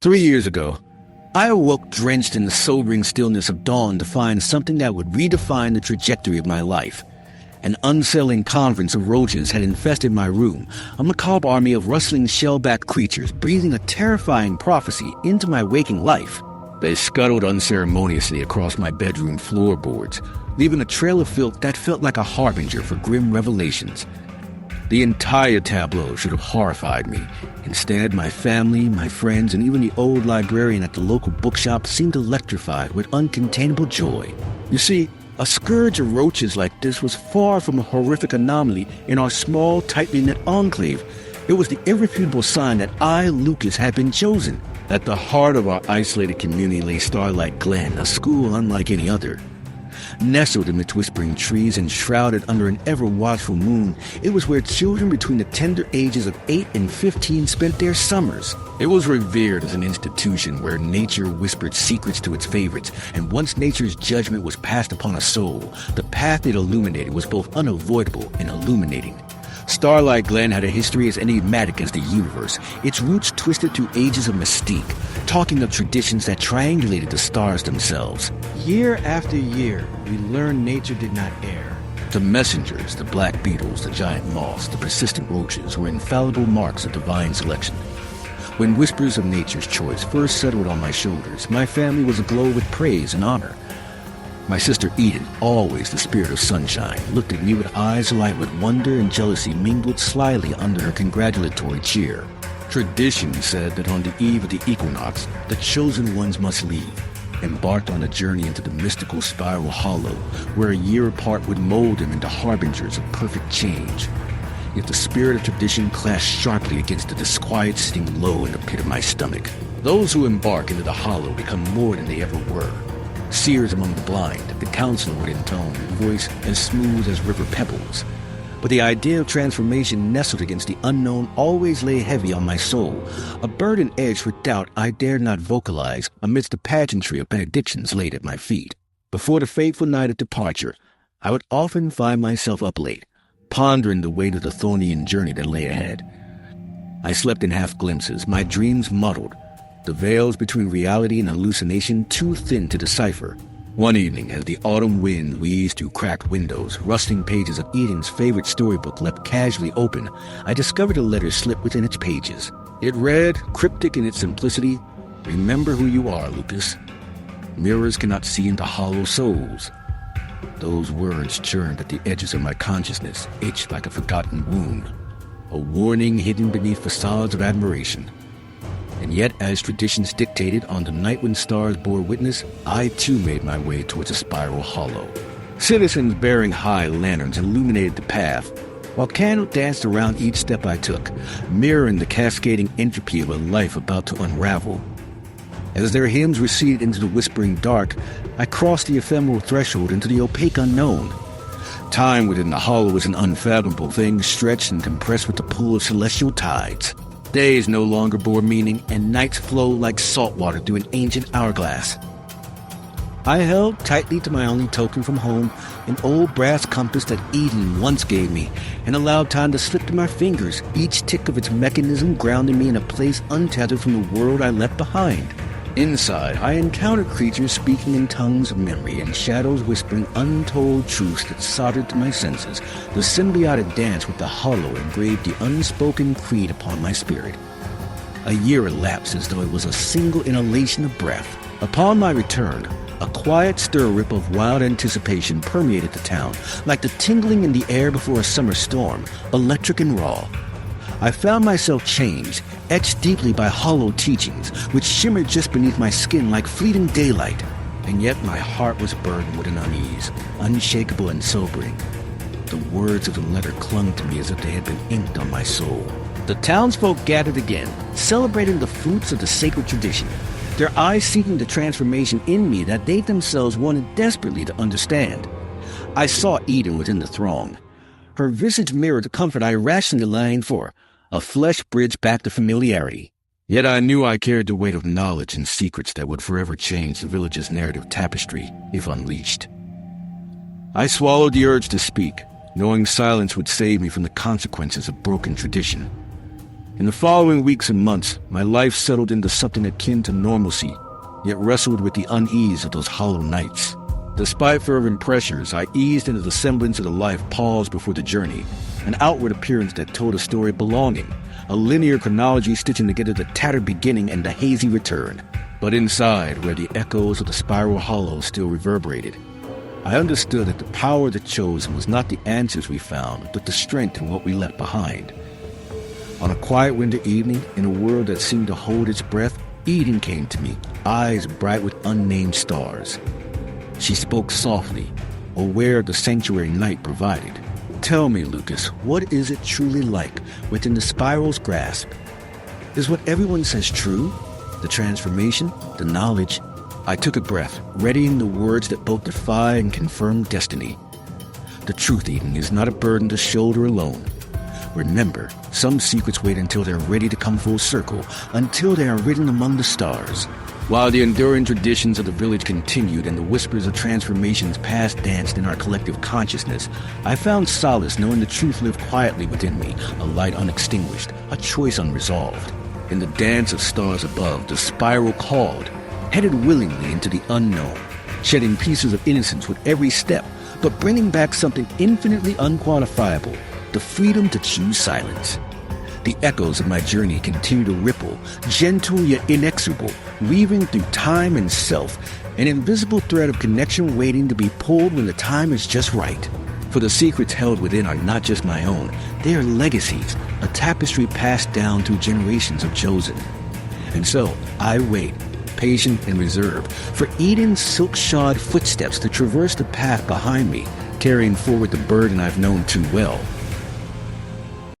3 years ago, I awoke drenched in the sobering stillness of dawn to find something that would redefine the trajectory of my life. An unsettling conference of roaches had infested my room, a macabre army of rustling shell-backed creatures breathing a terrifying prophecy into my waking life. They scuttled unceremoniously across my bedroom floorboards, leaving a trail of filth that felt like a harbinger for grim revelations. The entire tableau should have horrified me. Instead, my family, my friends, and even the old librarian at the local bookshop seemed electrified with uncontainable joy. You see, a scourge of roaches like this was far from a horrific anomaly in our small, tightly knit enclave. It was the irrefutable sign that I, Lucas, had been chosen. At the heart of our isolated community lay Starlight Glen, a school unlike any other. Nestled amidst whispering trees and shrouded under an ever-watchful moon, it was where children between the tender ages of 8 and 15 spent their summers. It was revered as an institution where nature whispered secrets to its favorites, and once nature's judgment was passed upon a soul, the path it illuminated was both unavoidable and illuminating. Starlight Glen had a history as enigmatic as the universe, its roots twisted through ages of mystique, talking of traditions that triangulated the stars themselves. Year after year, we learned nature did not err. The messengers, the black beetles, the giant moths, the persistent roaches were infallible marks of divine selection. When whispers of nature's choice first settled on my shoulders, my family was aglow with praise and honor. My sister Eden, always the spirit of sunshine, looked at me with eyes alight with wonder and jealousy mingled slyly under her congratulatory cheer. Tradition said that on the eve of the equinox, the chosen ones must leave, embarked on a journey into the mystical spiral hollow, where a year apart would mold them into harbingers of perfect change. Yet the spirit of tradition clashed sharply against the disquiet sitting low in the pit of my stomach. Those who embark into the hollow become more than they ever were. Seers among the blind, the counselor would intone, voice as smooth as river pebbles. But the idea of transformation nestled against the unknown always lay heavy on my soul, a burden edged with doubt I dared not vocalize amidst the pageantry of benedictions laid at my feet. Before the fateful night of departure, I would often find myself up late, pondering the weight of the Thornian journey that lay ahead. I slept in half glimpses, my dreams muddled, the veils between reality and hallucination too thin to decipher. One evening, as the autumn wind wheezed through cracked windows, rusting pages of Eden's favorite storybook left casually open, I discovered a letter slipped within its pages. It read, cryptic in its simplicity, "Remember who you are, Lucas. Mirrors cannot see into hollow souls." Those words churned at the edges of my consciousness, itched like a forgotten wound, a warning hidden beneath facades of admiration. And yet, as traditions dictated, on the night when stars bore witness, I too made my way towards a spiral hollow. Citizens bearing high lanterns illuminated the path, while candles danced around each step I took, mirroring the cascading entropy of a life about to unravel. As their hymns receded into the whispering dark, I crossed the ephemeral threshold into the opaque unknown. Time within the hollow was an unfathomable thing, stretched and compressed with the pull of celestial tides. Days no longer bore meaning, and nights flowed like salt water through an ancient hourglass. I held tightly to my only token from home, an old brass compass that Eden once gave me, and allowed time to slip through my fingers, each tick of its mechanism grounding me in a place untethered from the world I left behind. Inside, I encountered creatures speaking in tongues of memory and shadows whispering untold truths that soldered to my senses. The symbiotic dance with the hollow engraved the unspoken creed upon my spirit. A year elapsed as though it was a single inhalation of breath. Upon my return, a quiet stir-rip of wild anticipation permeated the town, like the tingling in the air before a summer storm, electric and raw. I found myself changed, etched deeply by hollow teachings, which shimmered just beneath my skin like fleeting daylight. And yet my heart was burdened with an unease, unshakable and sobering. The words of the letter clung to me as if they had been inked on my soul. The townsfolk gathered again, celebrating the fruits of the sacred tradition, their eyes seeking the transformation in me that they themselves wanted desperately to understand. I saw Eden within the throng. Her visage mirrored the comfort I irrationally longed for, a flesh bridge back to familiarity. Yet I knew I carried the weight of knowledge and secrets that would forever change the village's narrative tapestry, if unleashed. I swallowed the urge to speak, knowing silence would save me from the consequences of broken tradition. In the following weeks and months, my life settled into something akin to normalcy, yet wrestled with the unease of those hollow nights. Despite fervent pressures, I eased into the semblance of the life paused before the journey, an outward appearance that told a story of belonging, a linear chronology stitching together the tattered beginning and the hazy return. But inside, where the echoes of the spiral hollows still reverberated, I understood that the power of the chosen was not the answers we found, but the strength in what we left behind. On a quiet winter evening, in a world that seemed to hold its breath, Eden came to me, eyes bright with unnamed stars. She spoke softly, aware of the sanctuary night provided. Tell me, Lucas, what is it truly like within the spiral's grasp? Is what everyone says true? The transformation? The knowledge? I took a breath, readying the words that both defy and confirm destiny. The truth, Eden, is not a burden to shoulder alone. Remember, some secrets wait until they're ready to come full circle, until they are written among the stars. While the enduring traditions of the village continued and the whispers of transformations past danced in our collective consciousness, I found solace knowing the truth lived quietly within me, a light unextinguished, a choice unresolved. In the dance of stars above, the spiral called, headed willingly into the unknown, shedding pieces of innocence with every step, but bringing back something infinitely unquantifiable, the freedom to choose silence. The echoes of my journey continue to ripple, gentle yet inexorable, weaving through time and self, an invisible thread of connection waiting to be pulled when the time is just right. For the secrets held within are not just my own, they are legacies, a tapestry passed down through generations of chosen. And so, I wait, patient and reserved, for Eden's silk-shod footsteps to traverse the path behind me, carrying forward the burden I've known too well.